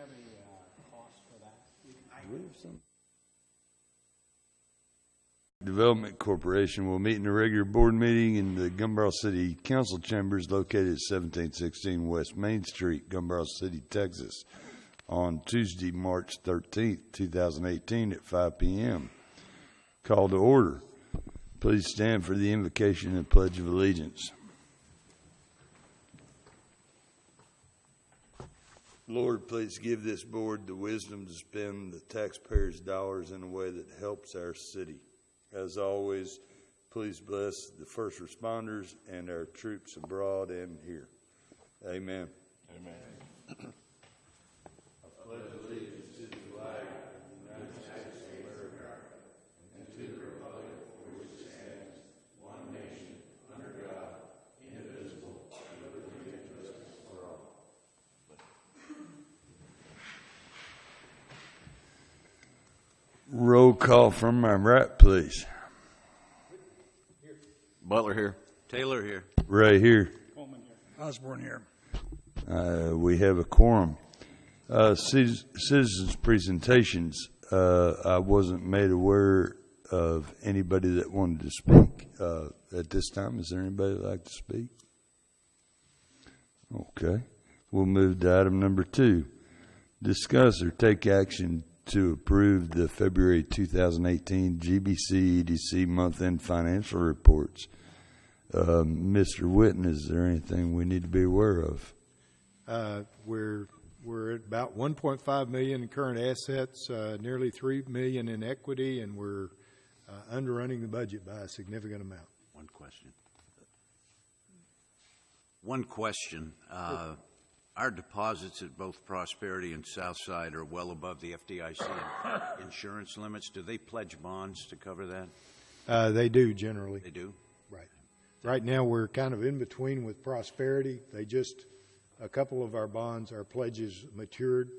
have a cost for that? Development Corporation will meet in a regular board meeting in the Gumbel City Council Chambers located at 1716 West Main Street, Gumbel City, Texas, on Tuesday, March 13th, 2018 at 5 p.m. Call to order. Please stand for the invocation and pledge of allegiance. Lord, please give this board the wisdom to spend the taxpayers' dollars in a way that helps our city. As always, please bless the first responders and our troops abroad and here. Amen. Amen. I pledge allegiance to the flag of the United States of America and to the republic for which it stands, one nation, under God, indivisible, with liberty and justice for all. Roll call from my right, please. Butler here. Taylor here. Ray here. Coleman here. Osborne here. We have a quorum. Citizens' presentations. I wasn't made aware of anybody that wanted to speak at this time. Is there anybody that would like to speak? Okay. We'll move to item number 2. Discuss or take action to approve the February 2018 GBC EDC month-end financial reports. Mr. Whitten, is there anything we need to be aware of? We're at about $1.5 million in current assets, nearly $3 million in equity, and we're underrunning the budget by a significant amount. One question. Our deposits at both Prosperity and Southside are well above the FDIC insurance limits. Do they pledge bonds to cover that? They do generally. They do? Right. Right now we're kind of in between with Prosperity. A couple of our bonds, our pledges matured,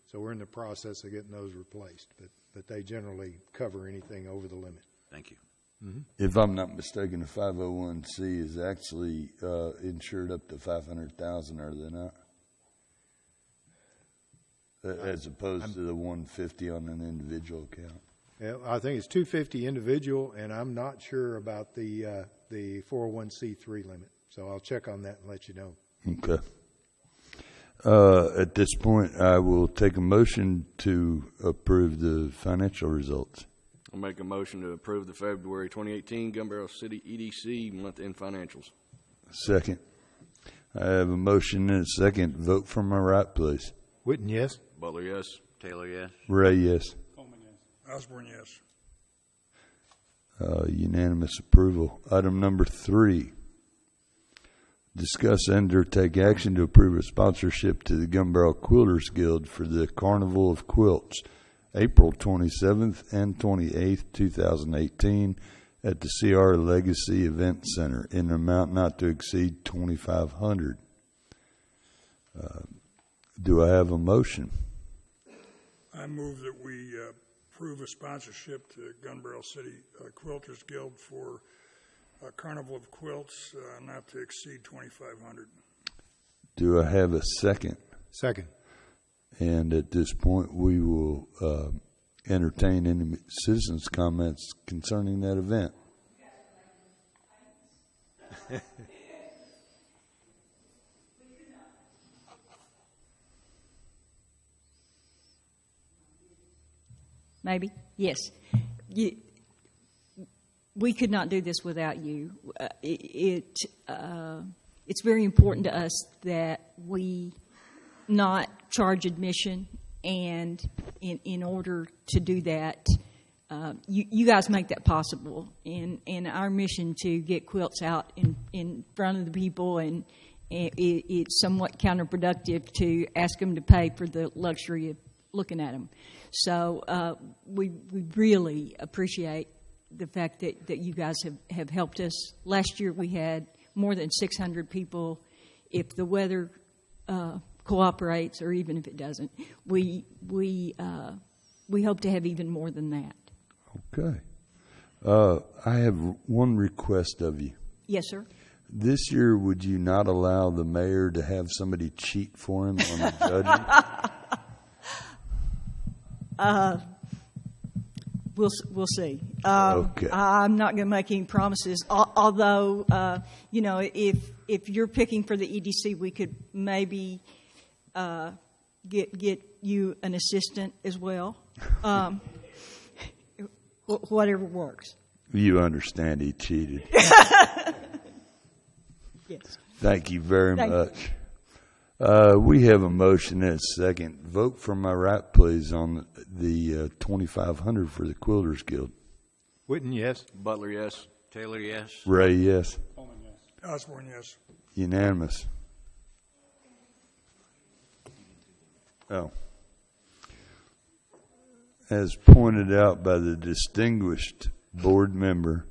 so we're in the process of getting those replaced. But they generally cover anything over the limit. Thank you. Mm-hmm. If I'm not mistaken, the 501c is actually insured up to $500,000, are they not? As opposed to the $150 on an individual account. Yeah, I think it's $250 individual, and I'm not sure about the 401c3 limit. So I'll check on that and let you know. Okay. At this point, I will take a motion to approve the financial results. I'll make a motion to approve the February 2018 Gumbel City EDC month-end financials. Second. I have a motion and a second. Vote from my right, please. Whitten, yes. Butler, yes. Taylor, yes. Ray, yes. Coleman, yes. Osborne, yes. Unanimous approval. Item number 3. Discuss and or take action to approve a sponsorship to the Gumbel Quilters Guild for the Carnival of Quilts, April 27th and 28th, 2018, at the CR Legacy Event Center in an amount not to exceed $2,500. Do I have a motion? I move that we approve a sponsorship to Gumbel City Quilters Guild for a Carnival of Quilts not to exceed $2,500. Do I have a second? Second. And at this point, we will entertain any citizens' comments concerning that event. Maybe? Yes. We could not do this without you. It's very important to us that we not charge admission, and in order to do that, you guys make that possible. And our mission to get quilts out in front of the people, and it's somewhat counterproductive to ask them to pay for the luxury of looking at them. So we really appreciate the fact that you guys have helped us. Last year we had more than 600 people. If the weather cooperates, or even if it doesn't, we hope to have even more than that. Okay. I have one request of you. Yes, sir. This year, would you not allow the mayor to have somebody cheat for him on the judging? We'll see. Okay. I'm not going to make any promises. Although, if you're picking for the EDC, we could maybe get you an assistant as well. Whatever works. You understand he cheated. Yes. Thank you very Thank much. We have a motion and a second. Vote from my right, please, on the 2,500 for the Quilters Guild. Witten, yes. Butler, yes. Taylor, yes. Ray, yes. Coleman, yes. Osborne, yes. Unanimous. Oh. As pointed out by the distinguished board member,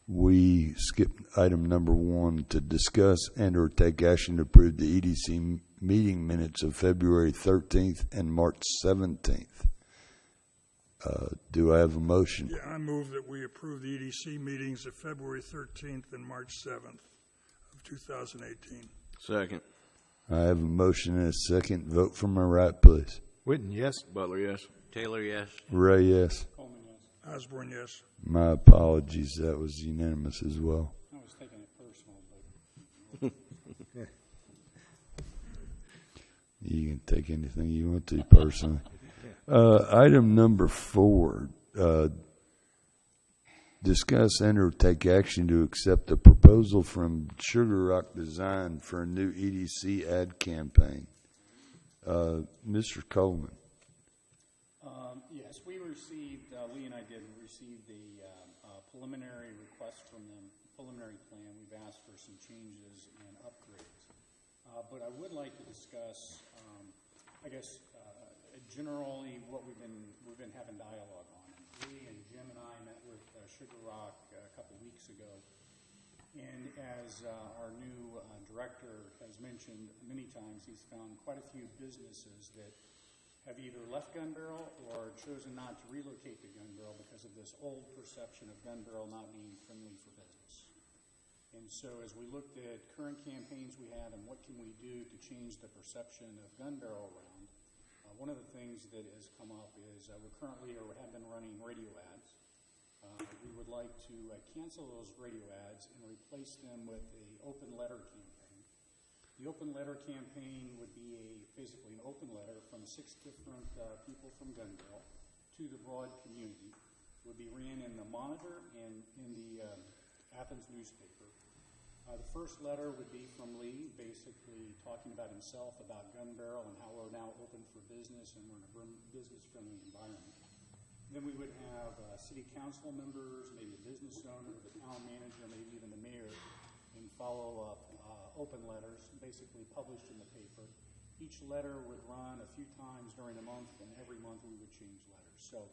we skipped item number 1 to discuss and or take action to approve the EDC meeting minutes of February 13th and March 17th. Do I have a motion? Yeah, I move that we approve the EDC meetings of February 13th and March 7th of 2018. Second. I have a motion and a second. Vote from my right, please. Witten, yes. Butler, yes. Taylor, yes. Ray, yes. Coleman, yes. Osborne, yes. My apologies. That was unanimous as well. I was taking it personal, but You can take anything you want to personally. Item number 4, discuss and or take action to accept a proposal from Sugar Rock Design for a new EDC ad campaign. Mr. Coleman. yes, we received, Lee and I did receive the preliminary request from them, preliminary plan. We've asked for some changes and upgrades. But I would like to discuss, generally what we've been having dialogue on. Lee and Jim and I met with Sugar Rock a couple weeks ago, and as our new director has mentioned many times, he's found quite a few businesses that have either left Gun Barrel or chosen not to relocate to Gun Barrel because of this old perception of Gun Barrel not being friendly for business. And so as we looked at current campaigns we have and what can we do to change the perception of Gun Barrel around, one of the things that has come up is we currently have been running radio ads. We would like to cancel those radio ads and replace them with an open letter campaign. The open letter campaign would be basically an open letter from 6 different people from Gun Barrel to the broad community. It would be ran in the Monitor and in the Athens newspaper. The first letter would be from Lee, basically talking about himself, about Gun Barrel, and how we're now open for business and we're in a business-friendly environment. Then we would have city council members, maybe a business owner, the town manager, maybe even the mayor, and follow-up open letters, basically published in the paper. Each letter would run a few times during the month, and every month we would change letters. So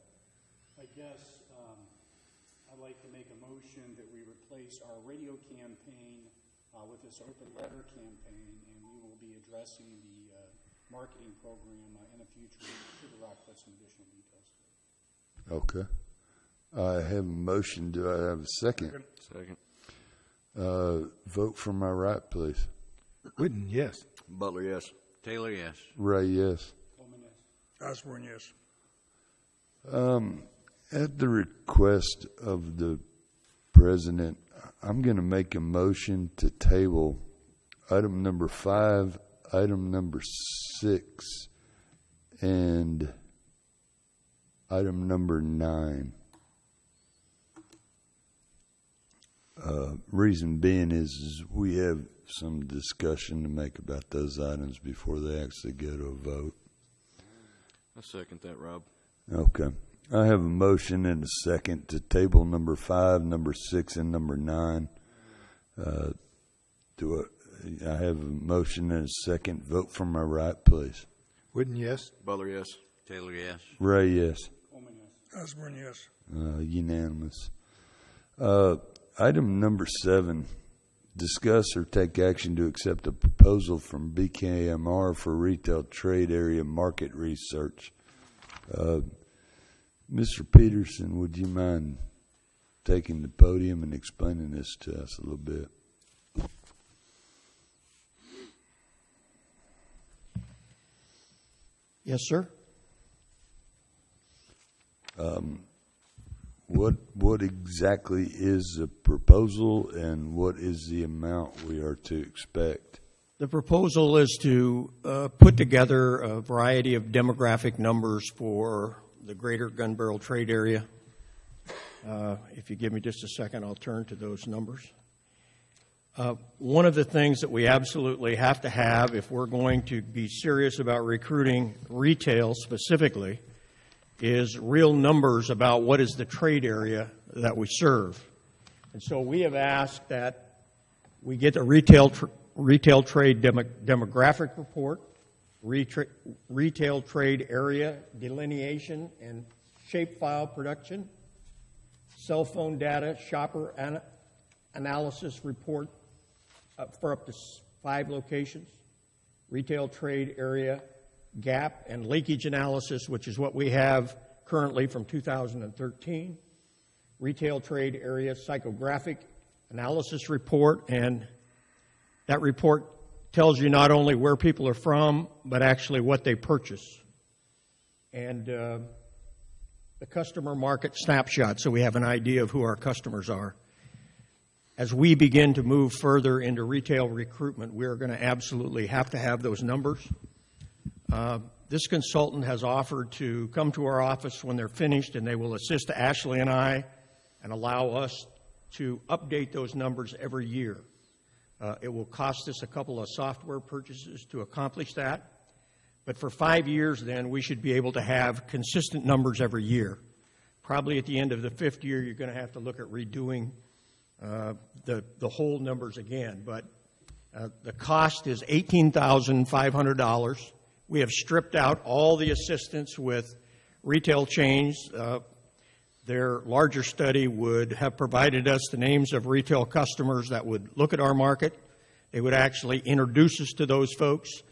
I guess I'd like to make a motion that we replace our radio campaign with this open letter campaign, and we will be addressing the marketing program in the future. Sugar Rock put some additional details to it. Okay. I have a motion. Do I have a second? Second. Vote from my right, please. Witten, yes. Butler, yes. Taylor, yes. Ray, yes. Coleman, yes. Osborne, yes. At the request of the president, I'm going to make a motion to table item number 5, item number 6, and item number 9. Reason being is we have some discussion to make about those items before they actually go to a vote. I second that, Rob. Okay. I have a motion and a second to table number 5, number 6, and number 9. I have a motion and a second. Vote from my right, please. Witten, yes. Butler, yes. Taylor, yes. Ray, yes. Coleman, yes. Osborne, yes. Unanimous. Item number 7, discuss or take action to accept a proposal from BKMR for retail trade area market research. Mr. Peterson, would you mind taking the podium and explaining this to us a little bit? Yes, sir. What exactly is the proposal, and what is the amount we are to expect? The proposal is to put together a variety of demographic numbers for the greater gun barrel trade area. If you give me just a second, I'll turn to those numbers. One of the things that we absolutely have to have if we're going to be serious about recruiting retail specifically is real numbers about what is the trade area that we serve. And so we have asked that we get a retail trade demographic report, retail trade area delineation and shapefile production, cell phone data, shopper analysis report for up to 5 locations, retail trade area gap and leakage analysis, which is what we have currently from 2013, retail trade area psychographic analysis report, and that report tells you not only where people are from, but actually what they purchase. And the customer market snapshot, so we have an idea of who our customers are. As we begin to move further into retail recruitment, we are going to absolutely have to have those numbers. This consultant has offered to come to our office when they're finished, and they will assist Ashley and I and allow us to update those numbers every year. It will cost us a couple of software purchases to accomplish that. But for 5 years, then, we should be able to have consistent numbers every year. Probably at the end of the 5th year, you're going to have to look at redoing the whole numbers again. But the cost is $18,500. We have stripped out all the assistance with retail chains. Their larger study would have provided us the names of retail customers that would look at our market. They would actually introduce us to those folks.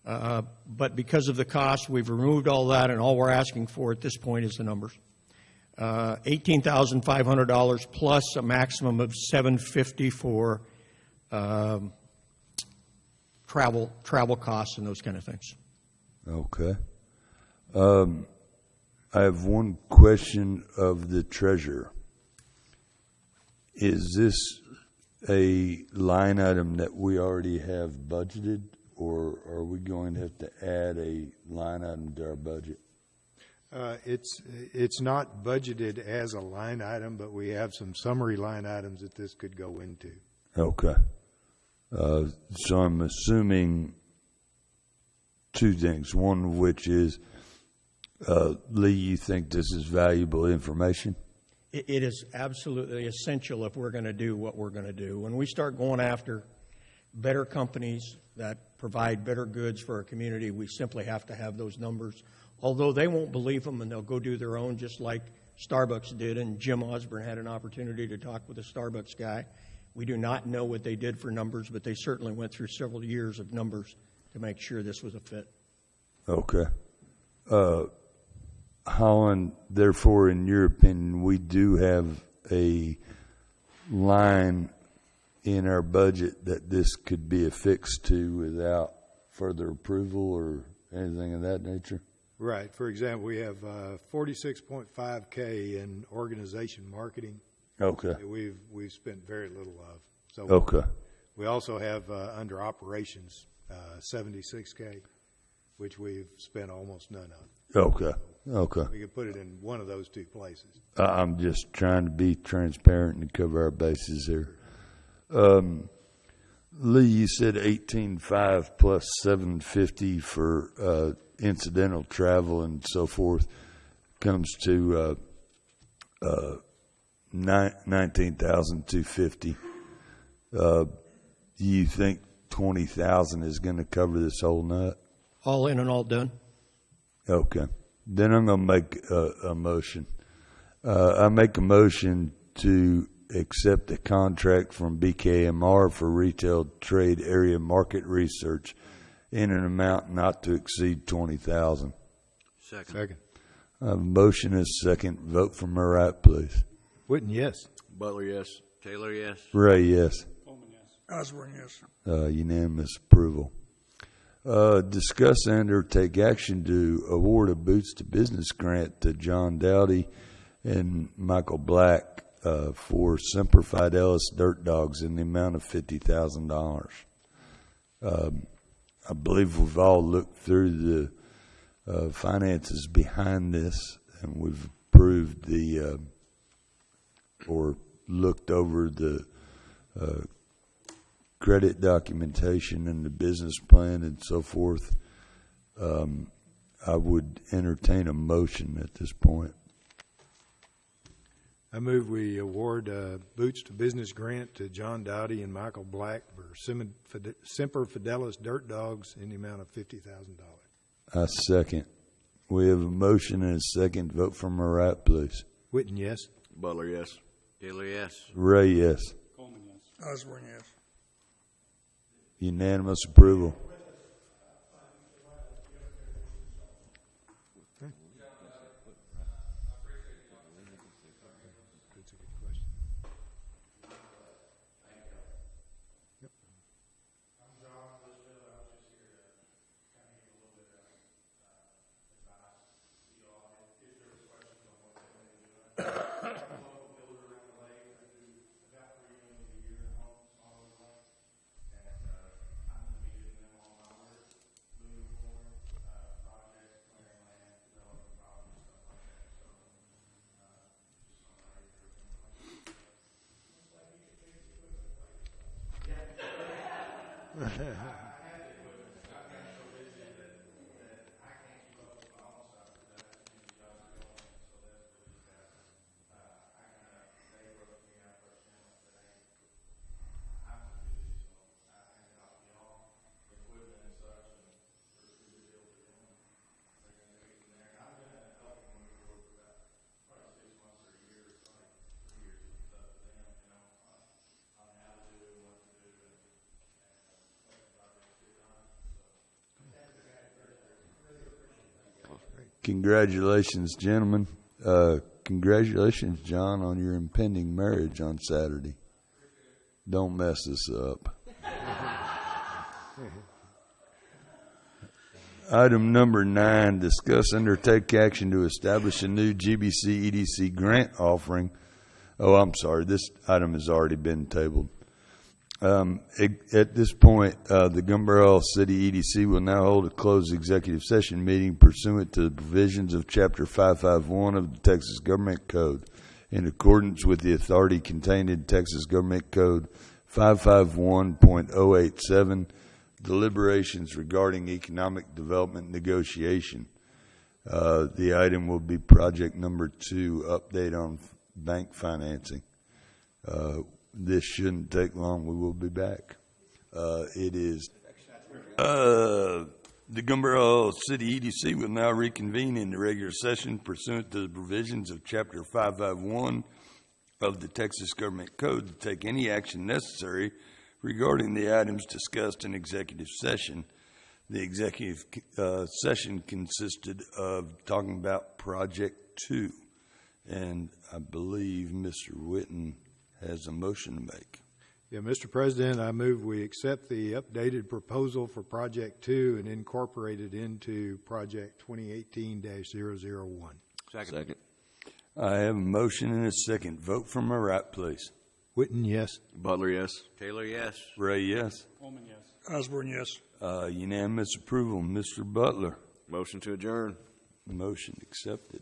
But because of the cost, we've removed all that, and all we're asking for at this point is the numbers. $18,500 plus a maximum of $750 for travel costs and those kind of things. Okay. I have one question of the treasurer. Is this a line item that we already have budgeted, or are we going to have to add a line item to our budget? It's not budgeted as a line item, but we have some summary line items that this could go into. Okay. So I'm assuming 2 things. One of which is, Lee, you think this is valuable information? It is absolutely essential if we're going to do what we're going to do. When we start going after better companies that provide better goods for our community, we simply have to have those numbers. Although they won't believe them and they'll go do their own, just like Starbucks did, and Jim Osborne had an opportunity to talk with a Starbucks guy. We do not know what they did for numbers, but they certainly went through several years of numbers to make sure this was a fit. Okay. Holland, therefore, in your opinion, we do have a line in our budget that this could be affixed to without further approval or anything of that nature? Right. For example, we have $46.5K in organization marketing. Okay. That we've spent very little of. So Okay. we also have under operations $76K, which we've spent almost none of. Okay. Okay. We could put it in one of those 2 places. I'm just trying to be transparent and cover our bases here. Lee, you said 18.5 plus 750 for incidental travel and so forth comes to 19,250. Do you think 20,000 is going to cover this whole nut? All in and all done. Okay. Then I'm going to make a motion. I make a motion to accept a contract from BKMR for retail trade area market research in an amount not to exceed 20,000. Second. I have a motion and a second. Vote from my right, please. Witten, yes. Butler, yes. Taylor, yes. Ray, yes. Coleman, yes. Osborne, yes. Unanimous approval. Discuss and/or take action to award a Boots to Business grant to John Dowdy and Michael Black for Semper Fidelis Dirt Dogs in the amount of $50,000. I believe we've all looked through the finances behind this, and we've approved or looked over the credit documentation and the business plan and so forth. I would entertain a motion at this point. I move we award Boots to Business grant to John Dowdy and Michael Black for Semper Fidelis Dirt Dogs in the amount of $50,000. I second. We have a motion and a second. Vote from my right, please. Witten, yes. Butler, yes. Taylor, yes. Ray, yes. Coleman, yes. Osborne, yes. Unanimous approval. That's a good question. Congratulations, gentlemen. Congratulations, John, on your impending marriage on Saturday. Don't mess this up. Item number 9, discuss and take action to establish a new GBC EDC grant offering. Oh, I'm sorry. This item has already been tabled. At this point, the Gumbel City EDC will now hold a closed executive session meeting pursuant to the provisions of Chapter 551 of the Texas Government Code, in accordance with the authority contained in Texas Government Code 551.087, deliberations regarding economic development negotiation. The item will be project number 2, update on bank financing. This shouldn't take long. We will be back. It is the Gumbel City EDC will now reconvene in the regular session pursuant to the provisions of Chapter 551 of the Texas Government Code to take any action necessary regarding the items discussed in executive session. The executive session consisted of talking about Project 2, and I believe Mr. Witten has a motion to make. Yeah, Mr. President, I move we accept the updated proposal for Project 2 and incorporate it into Project 2018-001. Second. I have a motion and a second. Vote from my right, please. Witten, yes. Butler, yes. Taylor, yes. Ray, yes. Coleman, yes. Osborne, yes. Unanimous approval. Mr. Butler. Motion to adjourn. Motion accepted.